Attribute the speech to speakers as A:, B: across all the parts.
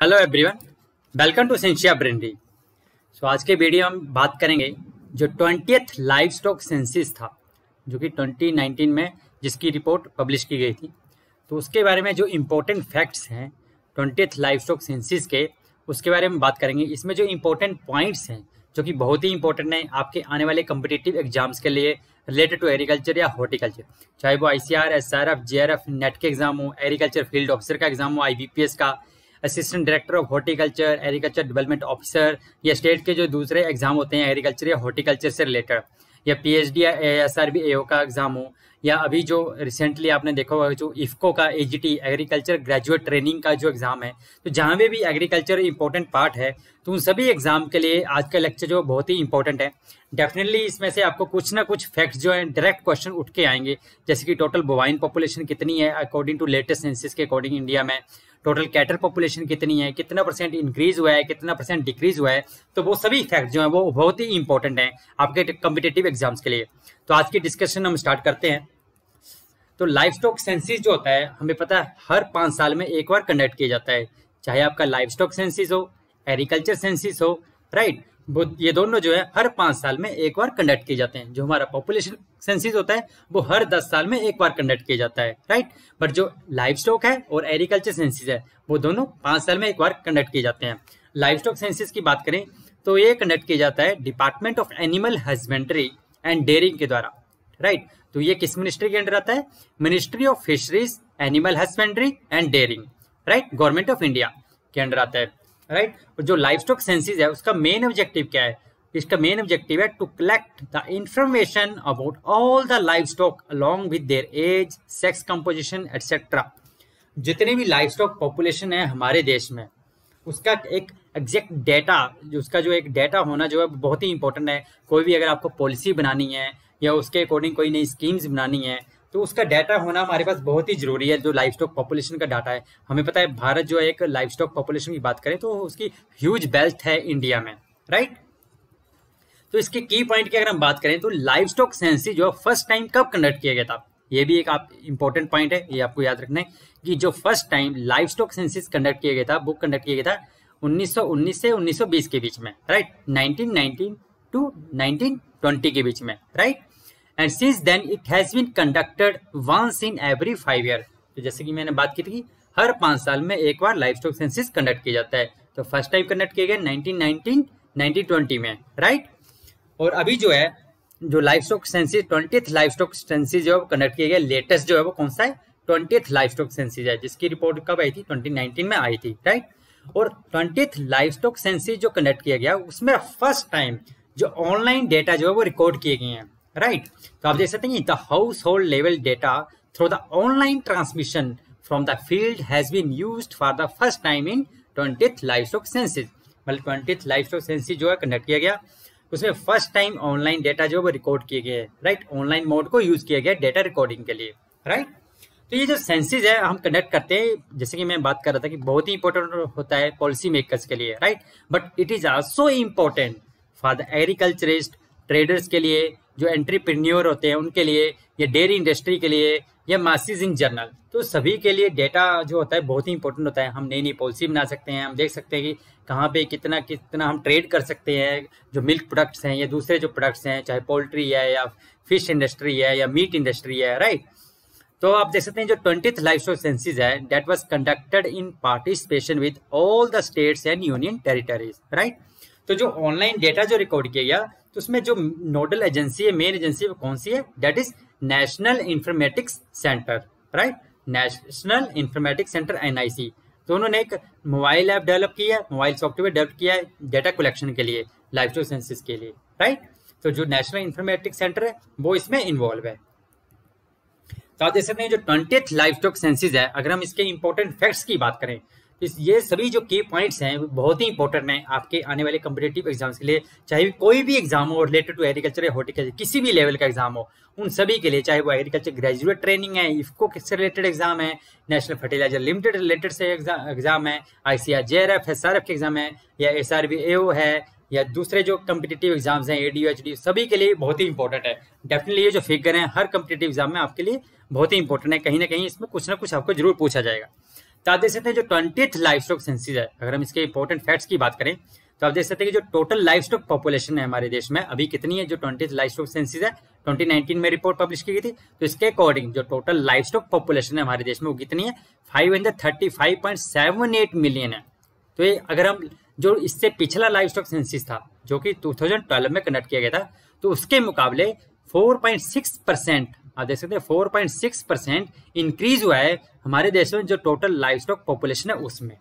A: Hello everyone, welcome to Sentia Brainery. आज के video हम बात करेंगे जो 20th लाइव स्टॉक सेंसिस था जो कि 2019 में जिसकी रिपोर्ट पब्लिश की गई थी। तो उसके बारे में जो इम्पोर्टेंट फैक्ट्स हैं 20th लाइव स्टॉक सेंसिस के, उसके बारे में बात करेंगे। इसमें जो इम्पोर्टेंट पॉइंट्स हैं जो कि बहुत ही इंपॉर्टेंट है आपके आने वाले कम्पिटिटिव एग्जाम्स के लिए रिलेटेड टू एग्रीकल्चर या हॉर्टिकल्चर, चाहे वो ICR, SRF, JRF, नेट के एग्जाम हो, एग्रीकल्चर फील्ड ऑफिसर का एग्जाम हो, IBPS का, assistant director of horticulture, agriculture development officer, या स्टेट के जो दूसरे एग्जाम होते हैं एग्रीकल्चर या हॉर्टिकल्चर से रिलेटेड, या PhD या ASRB AO का एग्जाम हो, या अभी जो रिसेंटली आपने देखा होगा जो IFCO का AGT एग्रीकल्चर ग्रेजुएट ट्रेनिंग का जो एग्जाम है। तो जहाँ पे भी एग्रीकल्चर इंपॉर्टेंट पार्ट है तो उन सभी एग्जाम के लिए आज का लेक्चर जो बहुत ही इंपॉर्टेंट है। डेफिनेटली इसमें से आपको कुछ ना कुछ फैक्ट्स जो है डायरेक्ट क्वेश्चन उठ के आएंगे, जैसे कि टोटल बोवाइन पॉपुलेशन कितनी है अकॉर्डिंग टू लेटेस्ट सेंसस के अकॉर्डिंग इंडिया में, टोटल कैटल पॉपुलेशन कितनी है, कितना परसेंट इंक्रीज हुआ है, कितना परसेंट डिक्रीज हुआ है। तो वो सभी फैक्ट जो है वो बहुत ही इंपॉर्टेंट है आपके कम्पिटेटिव एग्जाम्स के लिए। तो आज की डिस्कशन हम स्टार्ट करते हैं। तो लाइव स्टॉक सेंसिस जो होता है हमें पता है हर 5 साल में एक बार कंडक्ट किया जाता है, चाहे आपका लाइव स्टॉक सेंसिस हो, एग्रीकल्चर सेंसिस हो, राइट। ये दोनों जो है हर 5 साल में एक बार कंडक्ट किए जाते हैं। जो हमारा पॉपुलेशन सेंसिस होता है वो हर 10 साल में एक बार कंडक्ट किया जाता है, राइट। बट जो लाइव स्टॉक है और एग्रीकल्चर सेंसिस है वो दोनों 5 साल में एक बार कंडक्ट किए जाते हैं। लाइव स्टॉक सेंसिस की बात करें तो ये कंडक्ट किया जाता है department of animal husbandry and dairying के द्वारा, राइट। तो ये किस मिनिस्ट्री के अंडर आता है? Ministry of fisheries, animal husbandry and dairying, right, government of India के अंडर आता है, राइट। और जो लाइव स्टॉक सेंसिस है उसका मेन ऑब्जेक्टिव क्या है? इसका मेन ऑब्जेक्टिव है to collect the information about all the livestock along with their age, sex composition etcetera. जितने भी लाइव स्टॉक पॉपुलेशन है हमारे देश में उसका एक एग्जैक्ट डेटा, जो उसका जो एक डेटा होना जो है बहुत ही इंपॉर्टेंट है। कोई भी अगर आपको पॉलिसी बनानी है या उसके अकॉर्डिंग कोई नई स्कीम्स बनानी है तो उसका डाटा होना हमारे पास बहुत ही जरूरी है। जो लाइव स्टॉक पॉपुलेशन का डाटा है, हमें पता है भारत जो है एक लाइव स्टॉक पॉपुलेशन की बात करें तो उसकी ह्यूज वेल्थ है इंडिया में, राइट। तो इसके की पॉइंट की अगर हम बात करें तो लाइव स्टॉक सेंसिस जो फर्स्ट टाइम कब कंडक्ट किया गया था, ये भी एक आप इंपॉर्टेंट पॉइंट है, ये आपको याद रखना है कि जो first time livestock census conduct किया गया था वो कंडक्ट किया गया था 1919 से 1920 के बीच में, राइट, 1919 टू 1920 के बीच में, right. And since then it has been conducted once in every 5 year. तो जैसे कि मैंने बात की थी हर 5 साल में एक बार लाइव स्टॉक सेंसिस कंडक्ट किया जाता है। तो फर्स्ट टाइम कंडक्ट किया गया 1919 1920 में, राइट। और अभी जो है जो livestock census 20th livestock census जो है कंडक्ट किया गया, लेटेस्ट जो है वो कौन सा है? 20th लाइव स्टॉक सेंसिस है, जिसकी रिपोर्ट कब आई थी? 2019 में आई थी, राइट। और 20th लाइव स्टॉक सेंसिस जो कंडक्ट किया गया उसमें फर्स्ट टाइम जो ऑनलाइन डेटा जो है वो रिकॉर्ड किए गए हैं, राइट। तो आप देख सकते हैं the household level data through the online transmission from the field has been used for the first time in 20th livestock census. मतलब 20th लाइव स्टॉक सेंसिस जो है कंडक्ट किया गया उसमें फर्स्ट टाइम ऑनलाइन डेटा जो है वो record किए गए, राइट। ऑनलाइन मोड को यूज किया गया डेटा रिकॉर्डिंग के लिए, राइट। तो ये जो सेंसिस है हम कंडक्ट करते हैं, जैसे कि मैं बात कर रहा था कि बहुत ही इंपॉर्टेंट होता है पॉलिसी मेकर्स के लिए, right. But it is also important for the agriculturist, traders के लिए, जो एंटरप्रेन्योर होते हैं उनके लिए, या डेयरी इंडस्ट्री के लिए, या मासेस इन जनरल। तो सभी के लिए डेटा जो होता है बहुत ही इंपॉर्टेंट होता है। हम नई नई पॉलिसी बना सकते हैं, हम देख सकते हैं कि कहाँ पे कितना कितना हम ट्रेड कर सकते हैं, जो मिल्क प्रोडक्ट्स हैं या दूसरे जो प्रोडक्ट्स हैं, चाहे पोल्ट्री है या फिश इंडस्ट्री है या मीट इंडस्ट्री है, राइट। तो आप देख सकते हैं जो 20th लाइव स्टॉक सेंसिस है that was conducted in participation with all the states and union territories, right. तो जो ऑनलाइन डेटा जो रिकॉर्ड किया गया तो उसमें जो नोडल एजेंसी है, मेन एजेंसी है वो कौन सी है? That is national informatics centre, right, national informatics centre NIC। तो उन्होंने एक मोबाइल ऐप डेवलप किया है, मोबाइल सॉफ्टवेयर डेवलप किया है डेटा कलेक्शन के लिए, लाइव स्टॉक सेंसिस के लिए, राइट। तो जो नेशनल इंफॉर्मेटिक्स सेंटर है वो इसमें इन्वॉल्व है। तो आप देख सकते हैं जो 20th लाइव स्टॉक सेंसिस है, अगर हम इसके इंपॉर्टेंट फैक्ट्स की बात करें तो ये सभी जो की पॉइंट्स हैं बहुत ही इंपॉर्टेंट हैं आपके आने वाले कम्पिटेटिव एग्जाम्स के लिए। चाहे कोई भी एग्जाम हो रिलेटेड टू एग्रीकल्चर या हॉर्टिकल्चर, किसी भी लेवल का एग्जाम हो, उन सभी के लिए, चाहे वो एग्रीकल्चर ग्रेजुएट ट्रेनिंग है, IFCO से रिलेटेड एग्जाम है, नेशनल फर्टिलाइजर लिमिटेड रिलेटेड से एग्जाम है, ICR JRF SRF के एग्जाम है, या SRB AO है, या दूसरे जो कम्पिटेटिव एग्जाम्स हैं ADO HD, सभी के लिए बहुत ही इंपॉर्टेंट है। डेफिनेटली ये जो फिगर है हर कम्पिटेटिव एग्जाम में आपके लिए बहुत ही इंपॉर्टेंट है, कहीं ना कहीं इसमें कुछ ना कुछ आपको जरूर पूछा जाएगा। तो आप देख सकते हैं जो 20th लाइव स्टॉक सेंसस है, अगर हम इसके इंपॉर्टेंट फैक्ट्स की बात करें तो आप देख सकते हैं कि जो टोटल लाइव स्टॉक पॉपुलेशन है हमारे देश में अभी कितनी है, जो 20th लाइव स्टॉक सेंसस है 2019 में रिपोर्ट पब्लिश की गई थी, तो इसके अकॉर्डिंग जो टोटल लाइव स्टॉक पॉपुलेशन है हमारे देश में वो कितनी है, 535.78 मिलियन है। तो ये अगर हम जो इससे पिछला लाइव स्टॉक सेंसस था जो कि 2012 में कंडक्ट किया गया था, तो उसके मुकाबले 4.6%, आप देख सकते हैं 4.6% इंक्रीज हुआ है हमारे देश में जो टोटल लाइव स्टॉक पॉपुलेशन है उसमें,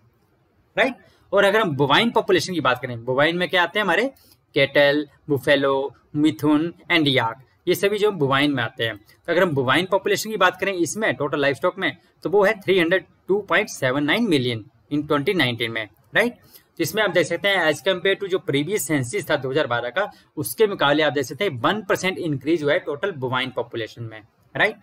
A: राइट। और अगर हम बोवाइन पॉपुलेशन की बात करें, बोवाइन में क्या आते हैं हमारे कैटल, बुफेलो, मिथुन एंड याक, ये सभी जो बोवाइन में आते हैं। तो अगर हम बोवाइन पॉपुलेशन की बात करें इसमें टोटल लाइव स्टॉक में, तो वो है 302.79 मिलियन इन 2019 में, राइट। तो इसमें आप देख सकते हैं एज कम्पेयर टू जो प्रीवियस सेंसस था 2012 का, उसके मुकाबले आप देख सकते हैं 1% इंक्रीज हुआ है टोटल बोवाइन पॉपुलेशन में, राइट।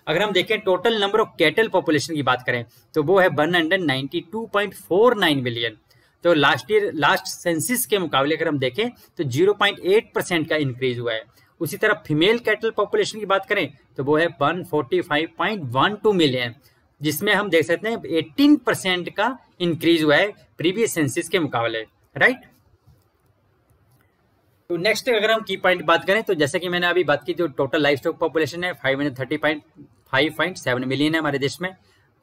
A: अगर हम देखें total number of cattle population की बात करें तो वो है 192.49 मिलियन। तो लास्ट सेंसस के मुकाबले अगर हम देखें तो 0.8% का इंक्रीज हुआ है। उसी तरह फीमेल कैटल पॉपुलेशन की बात करें तो वो है 145.12 मिलियन, जिसमें हम देख सकते हैं 18% का इंक्रीज हुआ है प्रीवियस सेंसस के मुकाबले, राइट। तो नेक्स्ट अगर हम की पॉइंट बात करें तो जैसे कि मैंने अभी बात की, जो टोटल लाइव स्टॉक पॉपुलेशन है 530.5.7 मिलियन है हमारे देश में,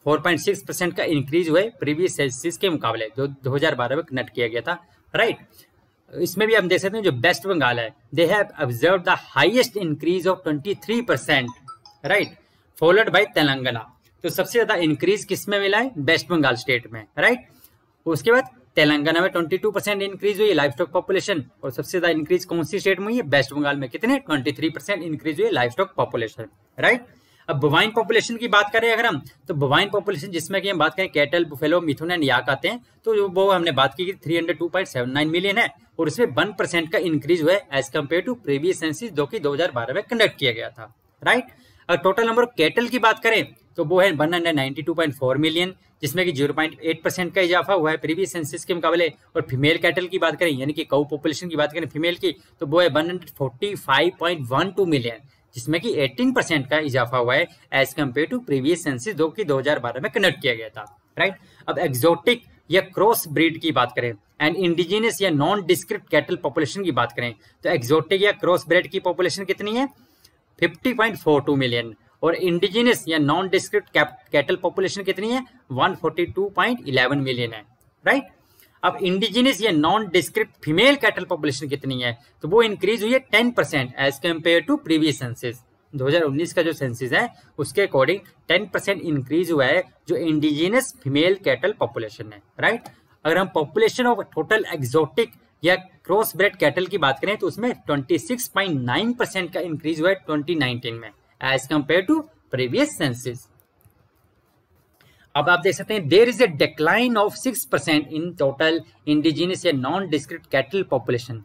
A: 4.6% का इंक्रीज हुआ है प्रीवियस सेंसस के मुकाबले जो 2012 में कंडक्ट किया गया था, राइट। इसमें भी हम देख सकते हैं जो वेस्ट बंगाल है, they have observe the highest increase of 23%, right, followed by Telangana. तो सबसे ज्यादा इंक्रीज किस में मिला है, वेस्ट बंगाल स्टेट में, राइट। उसके बाद तेलंगाना में 22% इंक्रीज हुई लाइव स्टॉक पॉपुलेशन, और सबसे ज्यादा इंक्रीज कौन सी स्टेट में हुई है, वेस्ट बंगाल में, कितने 23% इंक्रीज हुई लाइव स्टॉक पॉपुलेशन, राइट। अब बोवाइन पॉपुलेशन की बात करें अगर हम, तो बोवाइन पॉपुलेशन जिसमें कि हम बात करें कैटल, बुफेलो, मिथुन एंड याक आते हैं, तो वो हमने बात की 302.79 मिलियन है, और उसमें 1% का इंक्रीज हुआ है as compare to previous census जो कि 2012 में कंडक्ट किया गया था, राइट। अगर टोटल नंबर ऑफ कैटल की बात करें तो वो है 192.4 मिलियन, जिसमें कि 0.8% का इजाफा हुआ है प्रीवियस सेंसस के मुकाबले। और फीमेल कैटल की बात करें यानी कि काऊ पॉपुलेशन की बात करें फीमेल की, तो वो है 145.12 मिलियन, जिसमें कि 18% का इजाफा हुआ है as compare to previous census जो कि 2012 में कंडक्ट किया गया था, राइट। अब एक्सोटिक या क्रॉस ब्रीड की बात करें एंड इंडिजिनियस या नॉन डिस्क्रिप्ट कैटल पॉपुलेशन की बात करें, तो एक्सोटिक या क्रॉस ब्रीड की पॉपुलेशन कितनी है, 50.42 मिलियन, और इंडिजिनियस या नॉन डिस्क्रिप्ट कैटल पॉपुलेशन कितनी है, 142.11 मिलियन है, राइट। अब इंडिजिनियस या non descript female cattle population कितनी है, तो वो इंक्रीज हुई है 10% as compare to previous census. 2019 का जो सेंसस है उसके अकॉर्डिंग 10% इंक्रीज हुआ है जो इंडिजिनियस फीमेल कैटल पॉपुलेशन है, राइट। अगर हम पॉपुलेशन ऑफ टोटल एक्सोटिक या क्रॉस ब्रेड कैटल की बात करें तो उसमें 26.9% का इंक्रीज हुआ है 2019 में as compare to previous census. अब आप देख सकते हैं there is a decline of 6% in total indigenous या नॉन डिस्क्रिप्ट कैटल पॉपुलेशन।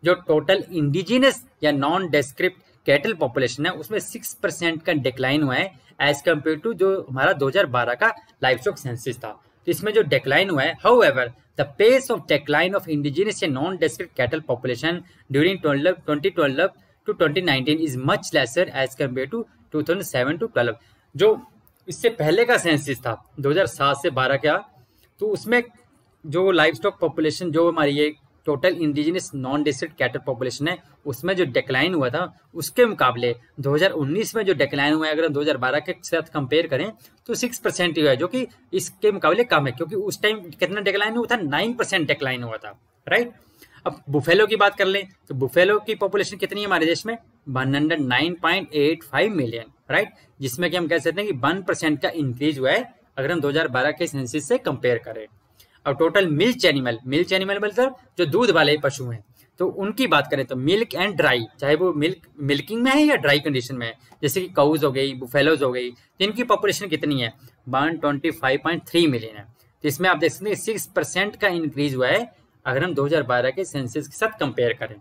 A: जो टोटल इंडिजिनियस या नॉन डिस्क्रिप्ट कैटल पॉपुलेशन है उसमें 6% का डिक्लाइन हुआ है एज कम्पेयर टू जो हमारा 2012 का लाइव स्टॉक सेंसस था। तो इसमें जो डिक्लाइन हुआ है, however the pace of decline of indigenous या non describe cattle population during 2012 to 2019 is much lesser as compare to 2007 to 12। जो इससे पहले का सेंसस था 2007 से 12 का, तो उसमें जो लाइव स्टॉक पॉपुलेशन जो हमारी ये total indigenous non district cattle population है उसमें जो डिक्लाइन हुआ था उसके मुकाबले 2019 में जो डिक्लाइन हुआ है अगर हम 2012 के साथ कंपेयर करें तो 6% ही हुआ है, जो कि इसके मुकाबले कम है क्योंकि उस टाइम कितना डिक्लाइन हुआ था, 9% डिक्लाइन हुआ था, राइट। अब बुफेलो की बात कर लें तो बुफेलो की पॉपुलेशन कितनी है हमारे देश में, 109.85 मिलियन, राइट, जिसमें कि हम कह सकते हैं कि 1% का इंक्रीज हुआ है अगर हम 2012 के सेंसस से कंपेयर करें। अब टोटल मिल्क एनिमल मतलब जो दूध वाले पशु हैं, तो उनकी बात करें तो मिल्क एंड ड्राई, चाहे वो मिल्किंग में है या ड्राई कंडीशन में है, जैसे कि काउज हो गई, बुफेलोज हो गई, जिनकी पॉपुलेशन कितनी है 125.3 मिलियन है। तो इसमें आप देख सकते हैं 6% का इंक्रीज हुआ है अगर हम 2012 के सेंसस के साथ कंपेयर करें।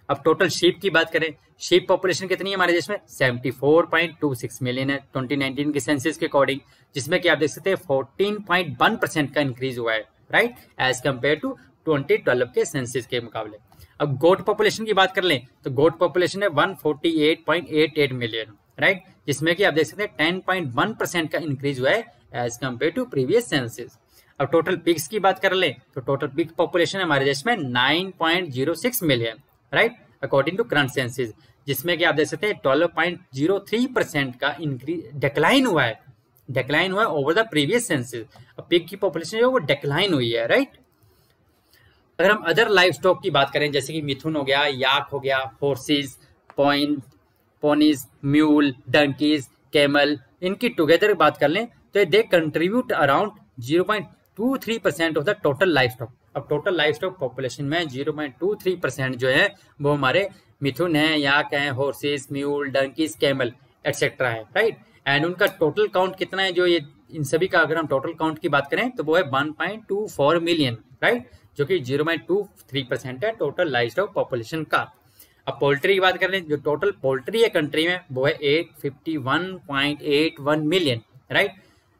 A: अब टोटल शीप की बात करें, शीप पॉपुलेशन कितनी है हमारे देश में 74.26 मिलियन है 2019 के सेंसस के अकॉर्डिंग, जिसमें कि आप देख सकते हैं 14.1% का इंक्रीज हुआ है, राइट, एज कम्पेयर टू 2012 के सेंसस के मुकाबले। अब गोट पॉपुलेशन की बात कर लें तो गोट पॉपुलेशन है 148.88 मिलियन, राइट, जिसमें कि आप देख सकते हैं 10.1% का इंक्रीज हुआ है as compare to previous census. अब टोटल पिग्स की बात कर ले तो टोटल पिग पॉपुलेशन हमारे देश में 9.06 million, right, according to current census, जिसमें कि आप देख सकते हैं 12.03% का डिक्लाइन हुआ है ओवर द प्रीवियस सेंसस। अब पिग की पॉपुलेशन जो वो डिक्लाइन हुई है, राइट। अगर हम अदर लाइफ स्टॉक की बात करें जैसे कि मिथुन हो गया, याक हो गया, horses, ponies, mule, donkeys, camel, इनकी टुगेदर बात कर लें तो they contribute around 0.23% of the total life stock. अब टोटल लाइफ स्टॉक पॉपुलेशन में 0.23% जो है वो हमारे मिथुन है, याक है, horses, mule, donkeys, camel etcetera है, राइट। एंड उनका टोटल काउंट कितना है, जो ये इन सभी का अगर हम टोटल काउंट की बात करें तो वो है 1.24 मिलियन, राइट, जो कि 0.23% है टोटल लाइफ स्टॉक पॉपुलेशन का। अब पोल्ट्री की बात करें, जो टोटल पोल्ट्री है कंट्री में वो है 851.81 मिलियन, राइट,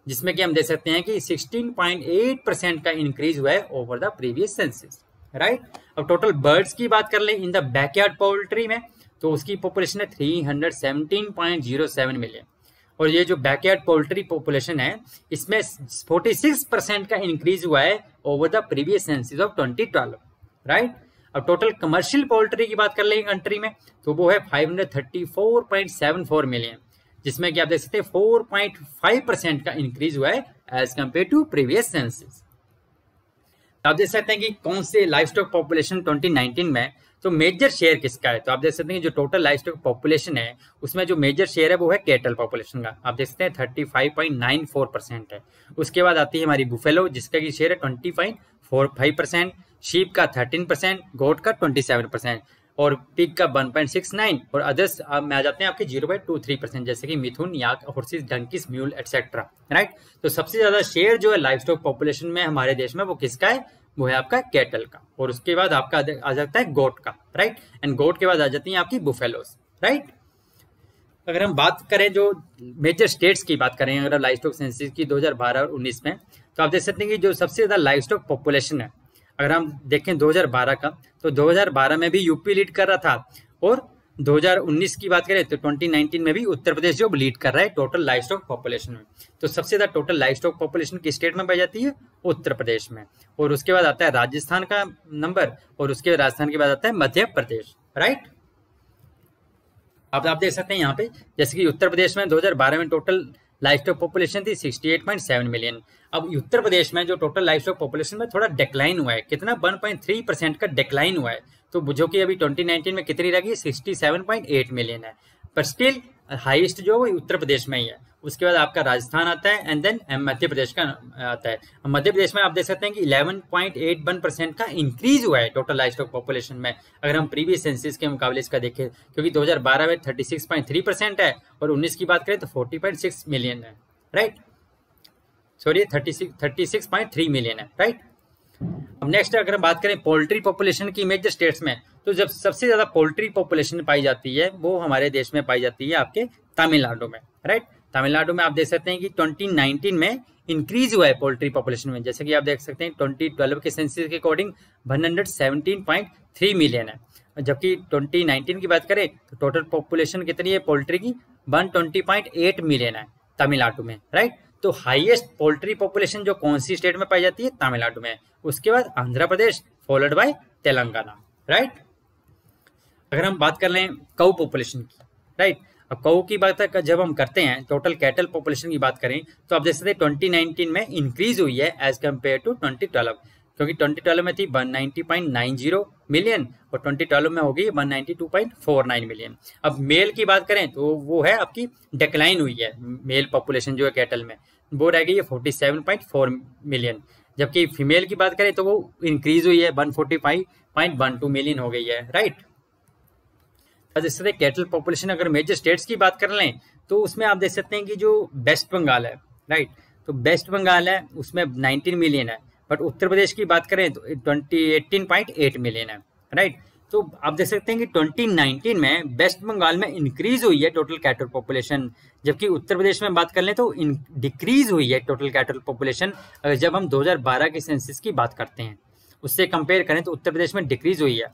A: जिसमें कि हम देख सकते हैं कि 16.8% का इंक्रीज हुआ है over the previous census, right. अब टोटल बर्ड्स की बात कर लें इन द बैकयार्ड पोल्ट्री में तो उसकी पॉपुलेशन है 317.07 मिलियन, और ये जो बैकयार्ड पोल्ट्री पॉपुलेशन है इसमें 46% का इंक्रीज हुआ है over the previous census of 2012, right. अब टोटल कमर्शियल पोल्ट्री की बात कर लेंगे कंट्री में तो वो है 534.74 मिलियन, जिसमें कि आप देख सकते हैं 4.5% का इंक्रीज हुआ है as compare to previous census. आप देख सकते हैं कि कौन से लाइफ स्टॉक पॉपुलेशन 2019 में तो मेजर शेयर किसका है, तो आप देख सकते हैं कि जो टोटल लाइफ स्टॉक पॉपुलेशन है उसमें जो मेजर शेयर है वो है कैटल पॉपुलेशन का, आप देख सकते हैं 35.94% है। उसके बाद आती है हमारी बुफेलो जिसका की शेयर है 20.45%, शीप का 13%, गोट का 27% और पिग का 1.69 और अदर्स में आ जाते हैं आपके 0.23% जैसे कि mithun, yak, horses, donkeys, mule etcetera, right. तो सबसे ज्यादा शेयर जो है लाइफ स्टॉक पॉपुलेशन में हमारे देश में वो किसका है, वो है आपका कैटल का, और उसके बाद आपका आ जाता है गोट का, राइट, एंड गोट के बाद आ जाती है आपकी बुफेलोस, राइट। अगर हम बात करें जो मेजर स्टेट्स की बात करें अगर लाइफ स्टॉक सेंसस की 2012 और 19 में तो आप देख सकते हैं कि जो सबसे ज्यादा लाइफ स्टॉक पॉपुलेशन है अगर हम देखें 2012 का तो 2012 में भी यूपी लीड कर रहा था, और 2019 की बात करें तो 2019 में भी उत्तर प्रदेश जो लीड कर रहा है टोटल लाइफ स्टॉक पॉपुलेशन में। तो सबसे ज्यादा टोटल लाइफ स्टॉक पॉपुलेशन किस स्टेट में पाई जाती है, उत्तर प्रदेश में, और उसके बाद आता है राजस्थान का नंबर, और उसके बाद राजस्थान के बाद आता है मध्य प्रदेश, राइट। अब आप देख सकते हैं यहाँ पे जैसे कि उत्तर प्रदेश में 2012 में टोटल लाइफ स्टॉक पॉपुलेशन थी 68.7 मिलियन। अब उत्तर प्रदेश में जो टोटल लाइफ स्टॉक पॉपुलेशन में थोड़ा डिक्लाइन हुआ है, कितना 1.3% का डिक्लाइन हुआ है, तो जो कि अभी 2019 में कितनी रही 67.8 मिलियन है, पर स्टिल हाईएस्ट जो वो उत्तर प्रदेश में ही है। उसके बाद आपका राजस्थान आता है एंड देन मध्य प्रदेश का आता है। मध्य प्रदेश में आप देख सकते हैं कि 11.81% का इंक्रीज हुआ है टोटल लाइफ स्टॉक पॉपुलेशन में अगर हम प्रीवियस सेंसस के मुकाबले इसका देखें, क्योंकि 2012 में 36.3% है और 19 की बात करें तो 40.6 मिलियन है, राइट, सॉरी 36.3 मिलियन है, राइट। अब नेक्स्ट अगर हम बात करें पोल्ट्री पॉपुलेशन की मेजर स्टेट्स में तो जब सबसे ज्यादा पोल्ट्री पॉपुलेशन पाई जाती है वो हमारे देश में पाई जाती है आपके तमिलनाडु में, राइट। तमिलनाडु में आप देख सकते हैं कि 2019 में इंक्रीज हुआ है पोल्ट्री पॉपुलेशन में, जैसे कि आप देख सकते हैं 2012 के सेंसस के अकॉर्डिंग 117.3 मिलियन है, जबकि 2019 की बात करें तो टोटल पॉपुलेशन कितनी है पोल्ट्री की 120.8 मिलियन है तमिलनाडु में, राइट। तो हाईएस्ट पोल्ट्री पॉपुलेशन जो कौन सी स्टेट में पाई जाती है, तमिलनाडु में, उसके बाद Andhra Pradesh followed by Telangana, right. अगर हम बात कर लें काऊ पॉपुलेशन की, राइट, अब काऊ की बात जब हम करते हैं टोटल कैटल पॉपुलेशन की बात करें तो आप देख सकते हैं 2019 में इंक्रीज हुई है एज कम्पेयर टू 2012, क्योंकि 2012 में थी 190.90 मिलियन और 2012 में होगी 192.49 मिलियन। अब मेल की बात करें तो वो है आपकी डिक्लाइन हुई है, मेल पॉपुलेशन जो है कैटल में वो रह गई है 47.4 मिलियन, जबकि फीमेल की बात करें तो वो इंक्रीज हुई है 145.12 मिलियन हो गई है, राइट। जिस तरह कैटल पॉपुलेशन अगर मेजर स्टेट्स की बात कर लें तो उसमें आप देख सकते हैं कि जो वेस्ट बंगाल है, राइट, तो वेस्ट बंगाल है उसमें 19 मिलियन है, बट उत्तर प्रदेश की बात करें तो 18.8 मिलियन है, राइट। तो आप देख सकते हैं कि 2019 में वेस्ट बंगाल में इंक्रीज हुई है टोटल कैटल पॉपुलेशन, जबकि उत्तर प्रदेश में बात कर लें तो डिक्रीज हुई है टोटल कैटल पॉपुलेशन। जब हम 2012 के सेंसस की बात करते हैं उससे कंपेयर करें तो उत्तर प्रदेश में डिक्रीज हुई है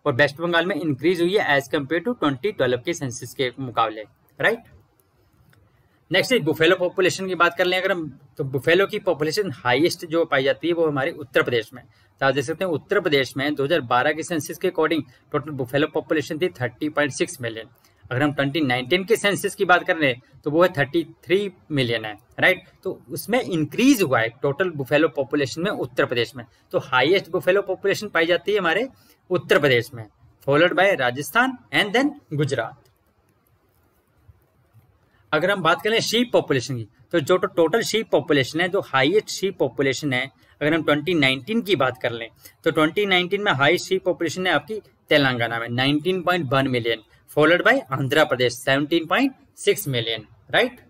A: और वेस्ट बंगाल में इंक्रीज हुई है एज कम्पेयर टू 2012 के सेंसस के मुकाबले, right. Next is buffalo population की बात कर लें अगर हम, तो बुफेलो की पॉपुलेशन हाईएस्ट जो पाई जाती है वो हमारे उत्तर प्रदेश में। तो आप देख सकते हैं उत्तर प्रदेश में 2012 के सेंसस के अकॉर्डिंग टोटल बुफेलो पॉपुलेशन थी 30.6 मिलियन। अगर हम 2019 के सेंसस की बात कर रहे हैं तो वो है 33 मिलियन है, राइट। तो उसमें इंक्रीज हुआ है टोटल बुफेलो पॉपुलेशन में उत्तर प्रदेश में। तो हाईएस्ट बुफेलो पॉपुलेशन पाई जाती है हमारे उत्तर प्रदेश में, followed by Rajasthan and then Gujarat. अगर हम बात करें शीप पॉपुलेशन की, तो जो टोटल शीप पॉपुलेशन है, जो हाईएस्ट शीप पॉपुलेशन है, अगर हम 2019 की बात कर लें तो 2019 में हाईएस्ट शीप पॉपुलेशन है आपकी तेलंगाना में 19.1 million, followed by Andhra Pradesh 17.6 million, right.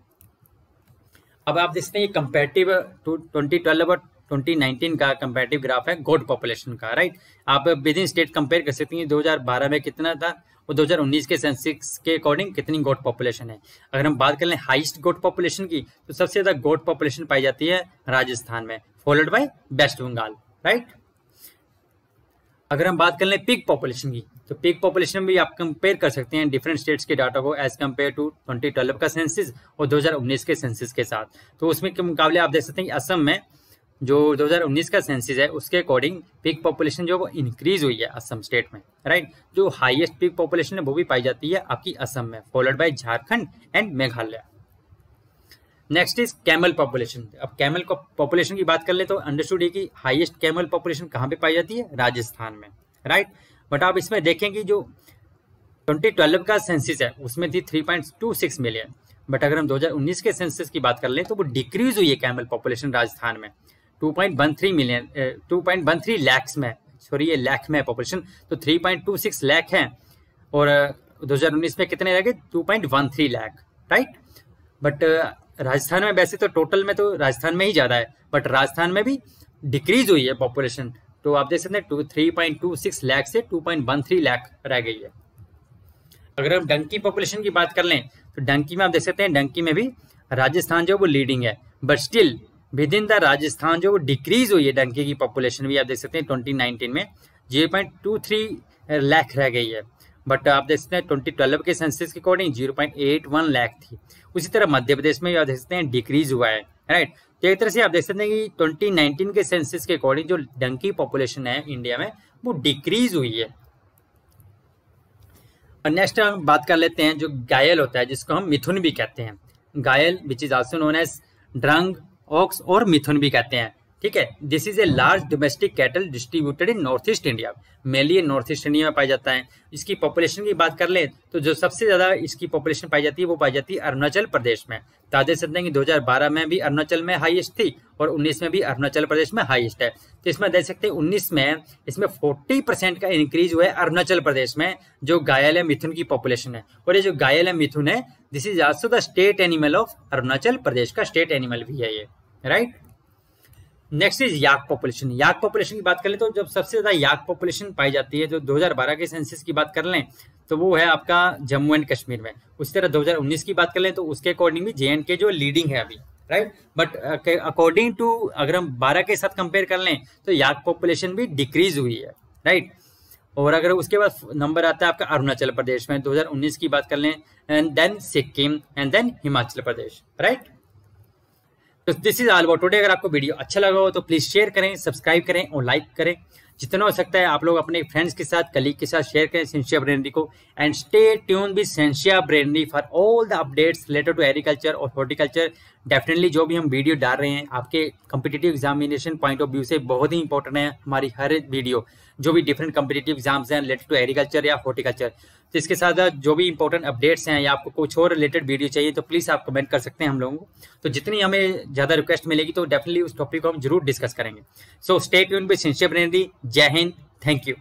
A: अब आप देखते हैं कंपैरेटिव 2012 और 2019 का कंपैरेटिव ग्राफ है गोट पॉपुलेशन का, राइट। आप विद इन स्टेट कंपेयर कर सकते हैं 2012 में कितना था और 2019 के सेंसस के अकॉर्डिंग कितनी गोट पॉपुलेशन है। अगर हम बात कर लें हाईएस्ट गोट पॉपुलेशन की, तो सबसे ज्यादा गोट पॉपुलेशन पाई जाती है राजस्थान में, followed by West Bengal, right. अगर हम बात कर लें पिग पॉपुलेशन की, तो पिग पॉपुलेशन भी आप कंपेयर कर सकते हैं डिफरेंट स्टेट्स के डाटा को एज कंपेयर टू 2012 का सेंसस और 2019 के सेंसस के साथ। तो उसमें के मुकाबले आप देख सकते हैं कि असम में जो 2019 का सेंसस है उसके अकॉर्डिंग पिग पॉपुलेशन जो वो इंक्रीज हुई है असम स्टेट में, राइट। जो हाईएस्ट पिग पॉपुलेशन है वो भी पाई जाती है आपकी असम में, followed bye Jharkhand and Meghalaya. Next is camel population. अब कैमल पॉपुलेशन की बात कर ले तो अंडरस्टूड है कि हाईएस्ट कैमल पॉपुलेशन कहाँ पे पाई जाती है, राजस्थान में, राइट। बट आप इसमें देखें कि जो 2012 का सेंसस है उसमें थी 3.26 मिलियन, बट अगर हम 2019 के सेंसस की बात कर लें तो वो डिक्रीज हुई है कैमल पॉपुलेशन राजस्थान में 2.13 लैक्स में, सॉरी ये लाख में पॉपुलेशन, तो 3.26 लाख है और 2019 में कितने रह गए 2.13 लाख, राइट। बट राजस्थान में वैसे तो टोटल में तो राजस्थान में ही ज्यादा है, बट राजस्थान में भी डिक्रीज हुई है पॉपुलेशन। तो आप देख सकते हैं 3.26 लाख से 2.13 लाख रह गई है। अगर हम डंकी पॉपुलेशन की बात कर लें तो डंकी में आप देख सकते हैं डंकी में भी राजस्थान जो वो लीडिंग है, but still with in the Rajasthan जो वो डिक्रीज हुई है डंकी की पॉपुलेशन भी आप देख सकते हैं 2019 में 0.23 लाख रह गई है, बट आप देख सकते हैं 2012 के सेंसस के अकॉर्डिंग 0.81 लाख थी। उसी तरह मध्य प्रदेश में आप देख सकते हैं डिक्रीज हुआ है, राइट। तो एक तरह से आप देख सकते हैं कि 2019 के सेंसस के अकॉर्डिंग जो डंकी पॉपुलेशन है इंडिया में वो डिक्रीज हुई है। और नेक्स्ट हम बात कर लेते हैं जो घायल होता है जिसको हम मिथुन भी कहते हैं, gayal which is also known as ड्रंग, ऑक्स और मिथुन भी कहते हैं, ठीक है। This is a large domestic cattle distributed in North East India, mainly North East India में पाया जाता है। इसकी पॉपुलेशन की बात कर ले तो जो सबसे ज्यादा इसकी पॉपुलेशन पाई जाती है वो पाई जाती है अरुणाचल प्रदेश में। तो आप देख सकते हैं कि 2012 में भी अरुणाचल में हाईएस्ट थी और 19 में भी अरुणाचल प्रदेश में हाईएस्ट है। तो इसमें देख सकते हैं 19 में इसमें 40% का इंक्रीज हुआ है अरुणाचल प्रदेश में जो घायल है मिथुन की पॉपुलेशन है। और ये जो घायल है मिथुन है this is also the state animal of Arunachal Pradesh का स्टेट एनिमल भी है ये, right. Next is yak population. Yak population की बात करें तो जब सबसे ज्यादा याक पॉपुलेशन पाई जाती है जो 2012 के सेंसस की बात कर लें तो वो है आपका जम्मू एंड कश्मीर में। उसी तरह 2019 की बात कर लें तो उसके अकॉर्डिंग भी JNK जो लीडिंग है अभी, राइट। बट अकॉर्डिंग टू अगर हम 12 के साथ कंपेयर कर लें तो याक पॉपुलेशन भी डिक्रीज हुई है, राइट। और अगर उसके बाद नंबर आता है आपका अरुणाचल प्रदेश में 2019 की बात कर लें, and then Sikkim and then Himachal Pradesh, right. तो this is all about today. अगर आपको वीडियो अच्छा लगा हो तो प्लीज शेयर करें, सब्सक्राइब करें और लाइक करें। जितना हो सकता है आप लोग अपने फ्रेंड्स के साथ, कलीग के साथ शेयर करें सेंशिया ब्रेनरी को, and stay tune with Sentia Brainery for all the updates related to agriculture और हॉर्टिकल्चर। डेफिनेटली जो भी हम वीडियो डाल रहे हैं आपके competitive examination point of view से बहुत ही इंपॉर्टेंट है हमारी हर वीडियो, जो भी डिफरेंट कॉम्पिटिटिव एग्जाम्स हैं रिलेटेड टू एग्रीकल्चर या हॉर्टिकल्चर। तो इसके साथ जो भी इंपॉर्टेंट अपडेट्स हैं या आपको कुछ और रिलेटेड वीडियो चाहिए तो प्लीज़ आप कमेंट कर सकते हैं हम लोगों को। तो जितनी हमें ज़्यादा रिक्वेस्ट मिलेगी तो डेफिनेटली उस टॉपिक को हम जरूर डिस्कस करेंगे। So stay tune with Sentia Brainery. Jai Hind, thank you.